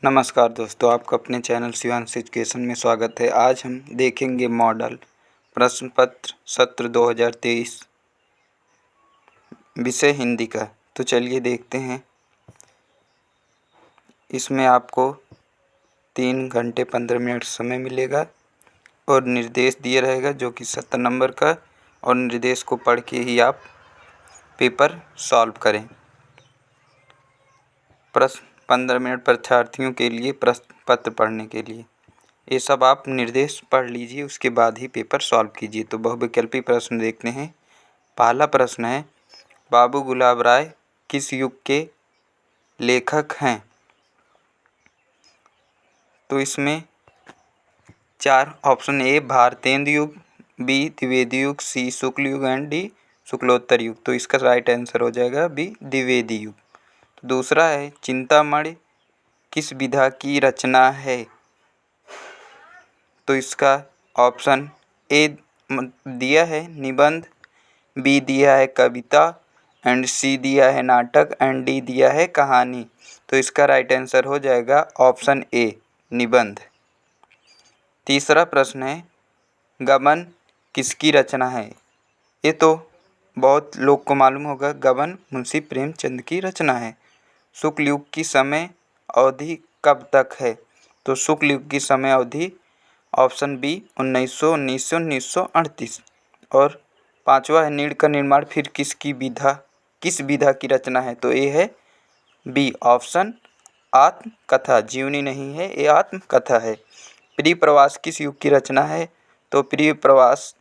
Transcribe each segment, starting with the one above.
नमस्कार दोस्तों, आपका अपने चैनल शिवांश एजुकेशन में स्वागत है। आज हम देखेंगे मॉडल प्रश्न पत्र सत्र 2023 विषय हिंदी का। तो चलिए देखते हैं। इसमें आपको 3 घंटे 15 मिनट समय मिलेगा और निर्देश दिया रहेगा जो कि 70 नंबर का, और निर्देश को पढ़ के ही आप पेपर सॉल्व करें। प्रश्न 15 मिनट परीक्षार्थियों के लिए प्रश्न पत्र पढ़ने के लिए ये सब आप निर्देश पढ़ लीजिए, उसके बाद ही पेपर सॉल्व कीजिए। तो बहुविकल्पी प्रश्न देखते हैं। पहला प्रश्न है, बाबू गुलाब राय किस युग के लेखक हैं? तो इसमें 4 ऑप्शन: ए भारतेंदु युग, बी द्विवेदी युग, सी शुक्ल युग एंड डी शुक्लोत्तर युग। तो इसका राइट आंसर हो जाएगा बी द्विवेदी युग। तो दूसरा है, चिंतामणि किस विधा की रचना है? तो इसका ऑप्शन ए दिया है निबंध, बी दिया है कविता एंड सी दिया है नाटक एंड डी दिया है कहानी। तो इसका राइट आंसर हो जाएगा ऑप्शन ए निबंध। तीसरा प्रश्न है, गबन किसकी रचना है? ये तो बहुत लोग को मालूम होगा, गबन मुंशी प्रेमचंद की रचना है। शुक्ल युग की समय अवधि कब तक है? तो शुक्ल युग की समय अवधि ऑप्शन बी 1900, 1900, 1938। और पांचवा है, नीड़ का निर्माण फिर किस विधा की रचना है? तो ये है बी ऑप्शन आत्मकथा, जीवनी नहीं है, ये आत्मकथा है। प्रिय प्रवास किस युग की रचना है? तो प्रिय प्रवास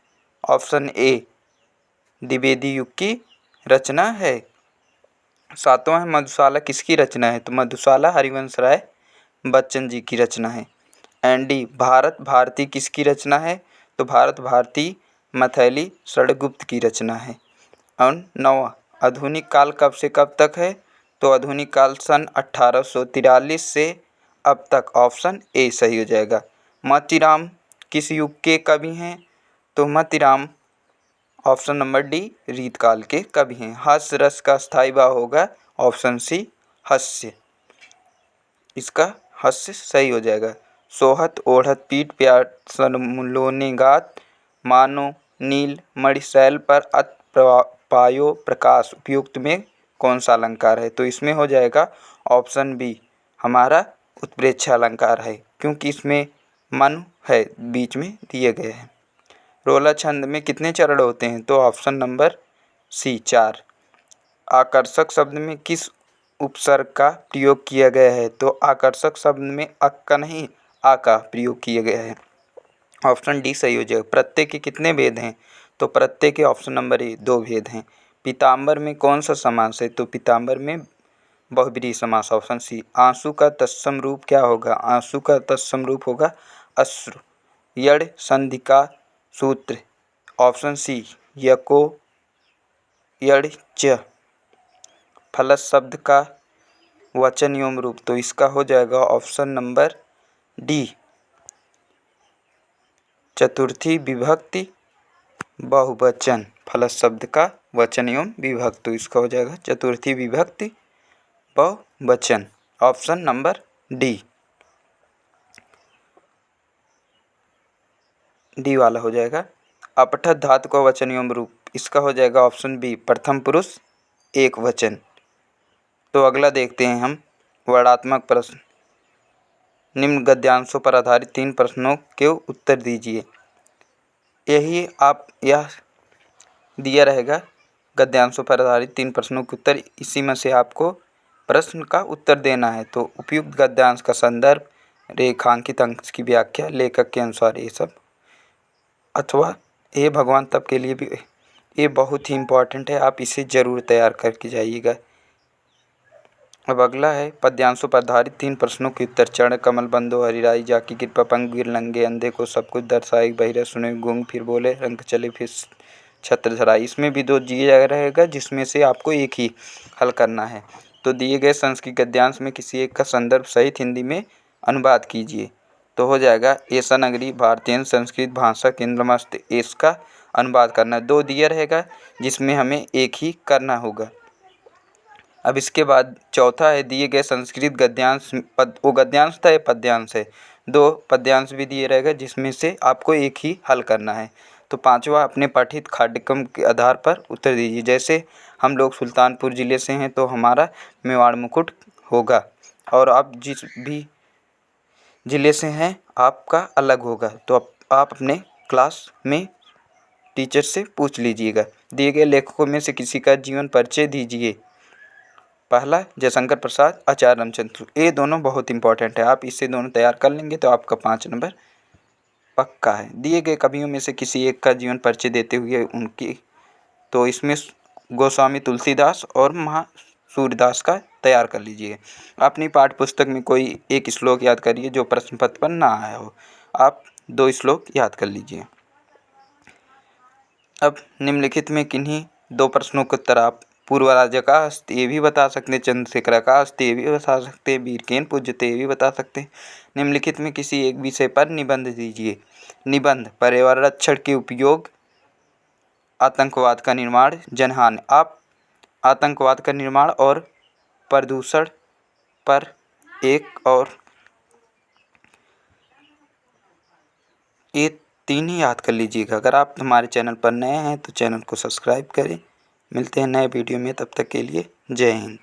ऑप्शन ए द्विवेदी युग की रचना है। सातवां है, मधुशाला किसकी रचना है? तो मधुशाला हरिवंश राय बच्चन जी की रचना है। एंड डी भारत भारती किसकी रचना है? तो भारत भारती मैथिली षडगुप्त की रचना है। और नौवां, आधुनिक काल कब से कब तक है? तो आधुनिक काल सन 1843 से अब तक। ऑप्शन ए सही हो जाएगा। मोतीराम किस युग के कवि हैं? तो मोतीराम ऑप्शन नंबर डी रीतकाल के कवि हैं। हास्य रस का स्थायी भाव होगा ऑप्शन सी हास्य, इसका हास्य सही हो जाएगा। सोहत ओढ़त पीठ प्यार लोने गात, मानो नील मणिशैल पर अत पायो प्रकाश, उपयुक्त में कौन सा अलंकार है? तो इसमें हो जाएगा ऑप्शन बी हमारा उत्प्रेक्षा अलंकार है, क्योंकि इसमें मन है बीच में दिए गए हैं। रोला छंद में कितने चरण होते हैं? तो ऑप्शन नंबर सी 4। आकर्षक शब्द में किस उपसर्ग का प्रयोग किया गया है? तो आकर्षक शब्द में अक का नहीं आ का प्रयोग किया गया है। ऑप्शन डी सही हो जाएगा। प्रत्यय के कितने भेद हैं? तो प्रत्यय के ऑप्शन नंबर ए 2 भेद हैं। पीताम्बर में कौन सा समास है? तो पीताम्बर में बहुब्रीहि समास, ऑप्शन सी। आंसू का तत्सम रूप क्या होगा? आंसू का तत्सम रूप होगा अश्रु। यड़ संधि का सूत्र, ऑप्शन सी यको यड़ च। फलस शब्द का वचन एवं रूप, तो इसका हो जाएगा ऑप्शन नंबर डी चतुर्थी विभक्ति बहुवचन। फलस शब्द का वचन एवं विभक्ति, तो इसका हो जाएगा चतुर्थी विभक्ति बहुवचन, ऑप्शन नंबर डी वाला हो जाएगा। अपठत धातु का वचन एवं रूप, इसका हो जाएगा ऑप्शन बी प्रथम पुरुष एक वचन। तो अगला देखते हैं हम, वर्णात्मक प्रश्न। निम्न गद्यांशों पर आधारित 3 प्रश्नों के उत्तर दीजिए। यह दिया रहेगा गद्यांशों पर आधारित 3 प्रश्नों के उत्तर, इसी में से आपको प्रश्न का उत्तर देना है। तो उपयुक्त गद्यांश का संदर्भ, रेखांकित अंश की व्याख्या, लेखक के अनुसार, ये सब, अथवा ये भगवान तब के लिए भी ये बहुत ही इम्पोर्टेंट है, आप इसे ज़रूर तैयार करके जाइएगा। अब अगला है, पद्यांशों पर आधारित 3 प्रश्नों के उत्तर। चरण कमल बंदो हरिराई, जाकी कृपा पंग गिर लंगे, अंधे को सब कुछ दर्शाई, बहिरा सुने गूंग फिर बोले, रंग चले फिर छत्र धराई। इसमें भी 2 दिया रहेगा, जिसमें से आपको एक ही हल करना है। तो दिए गए संस्कृत गद्यांश में किसी एक का संदर्भ सहित हिंदी में अनुवाद कीजिए। तो हो जाएगा, ऐसा नगरी भारतीय संस्कृत भाषा केंद्रमस्त, इसका अनुवाद करना है। 2 दिया रहेगा, जिसमें हमें एक ही करना होगा। अब इसके बाद चौथा है दिए गए संस्कृत गद्यांश वो गद्यांश था या पद्यांश है, 2 पद्यांश भी दिए रहेगा जिसमें से आपको एक ही हल करना है। तो पाँचवा अपने पठित पाठ्यक्रम के आधार पर उत्तर दीजिए। जैसे हम लोग सुल्तानपुर ज़िले से हैं तो हमारा मेवाड़ मुकुट होगा, और आप जिस भी ज़िले से हैं आपका अलग होगा। तो आप अपने क्लास में टीचर से पूछ लीजिएगा। दिए गए लेखकों में से किसी का जीवन परिचय दीजिए। पहला जयशंकर प्रसाद, आचार्य रामचंद्र। ये दोनों बहुत इंपॉर्टेंट है, आप इससे दोनों तैयार कर लेंगे तो आपका 5 नंबर पक्का है। दिए गए कवियों में से किसी एक का जीवन परिचय देते हुए उनकी, तो इसमें गोस्वामी तुलसीदास और सूरदास का तैयार कर लीजिए। अपनी पाठ्य पुस्तक में कोई एक श्लोक याद करिए जो प्रश्न पत्र पर ना आया हो। आप 2 श्लोक याद कर लीजिए। अब निम्नलिखित में किन्हीं 2 प्रश्नों के उत्तर आप पूर्व राजा का अस्ति ये भी बता सकते हैं, चंद्रशेखर का अस्ति ये भी बता सकते हैं, वीरकेन पूज्यते ये भी बता सकते हैं। निम्नलिखित में किसी एक विषय पर निबंध दीजिए। निबंध पर्यावरण के उपयोग, आतंकवाद का निर्माण, जनहानि। आप आतंकवाद का निर्माण और प्रदूषण पर एक और ये 3 ही याद कर लीजिएगा। अगर आप हमारे चैनल पर नए हैं तो चैनल को सब्सक्राइब करें। मिलते हैं नए वीडियो में, तब तक के लिए जय हिंद।